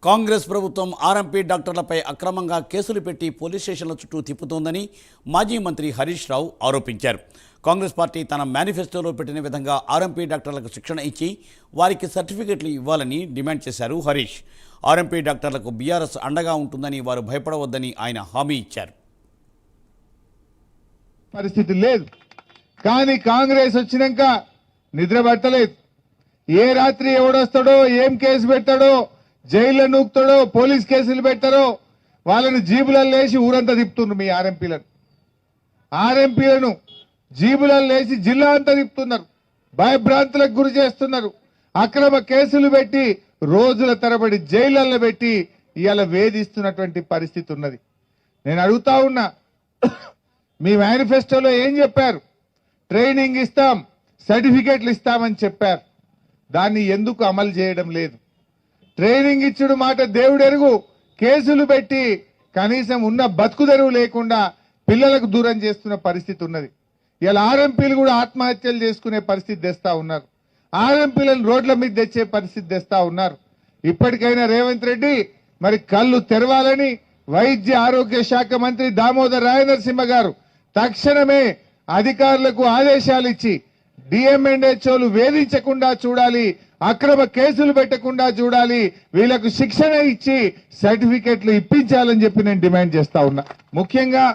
కాంగ్రెస్ ప్రభుత్వం ఆర్ఎంపీ డాక్టర్లపై అక్రమంగా కేసులు పెట్టి పోలీస్ స్టేషన్ల చుట్టూ తిప్పుతోందని మాజీ మంత్రి హరీష్ రావు ఆరోపించారు. కాంగ్రెస్ పార్టీ తన మేనిఫెస్టోలో పెట్టిన విధంగా ఆర్ఎంపీ డాక్టర్లకు శిక్షణ ఇచ్చి వారికి సర్టిఫికెట్లు ఇవ్వాలని డిమాండ్ చేశారు హరీష్. ఆర్ఎంపీ డాక్టర్లకు బీఆర్ఎస్ అండగా ఉంటుందని వారు భయపడవద్దని ఆయన హామీ ఇచ్చారు. పరిస్థితి లేదు, కానీ కాంగ్రెస్ వచ్చినాక నిద్ర పట్టలేదు. ఏ రాత్రి ఎవడొస్తాడో, ఏం కేసు పెట్టాడో, జైల్లో నూకుతాడో, పోలీస్ కేసులు పెట్టారో వాళ్ళని జీబులలో లేచి ఊరంతా తిప్పుతున్నారు. మీ ఆర్ఎంపీలను జీబులలో లేచి జిల్లా అంతా తిప్పుతున్నారు, భయభ్రాంతులకు గురి చేస్తున్నారు, అక్రమ కేసులు పెట్టి రోజుల తరబడి జైళ్లలో పెట్టి ఇవాళ వేధిస్తున్నటువంటి పరిస్థితి ఉన్నది. నేను అడుగుతా ఉన్నా, మీ మేనిఫెస్టోలో ఏం చెప్పారు? ట్రైనింగ్ ఇస్తాం, సర్టిఫికెట్లు ఇస్తామని చెప్పారు. దాన్ని ఎందుకు అమలు చేయడం లేదు? ట్రైనింగ్ ఇచ్చుడు మాట దేవుడెరుగు, కేసులు పెట్టి కనీసం ఉన్న బతుకుదెరువు లేకుండా పిల్లలకు దూరం చేస్తున్న పరిస్థితి ఉన్నది. ఇలా ఆర్ఎంపీలు కూడా ఆత్మహత్యలు చేసుకునే పరిస్థితి తెస్తా ఉన్నారు, ఆర్ఎంపీలను రోడ్ల మీద తెచ్చే పరిస్థితి తెస్తా ఉన్నారు. ఇప్పటికైనా రేవంత్ రెడ్డి మరి కళ్ళు తెరవాలని వైద్య ఆరోగ్య శాఖ మంత్రి దామోదర్ రాయనరసింహ గారు తక్షణమే అధికారులకు ఆదేశాలు ఇచ్చి డిఎంఎన్హెచ్ఓలు వేధించకుండా చూడాలి, అక్రమ కేసులు పెట్టకుండా చూడాలి, వీళ్లకు శిక్షణ ఇచ్చి సర్టిఫికెట్లు ఇప్పించాలని చెప్పి నేను డిమాండ్ చేస్తా ఉన్నా. ముఖ్యంగా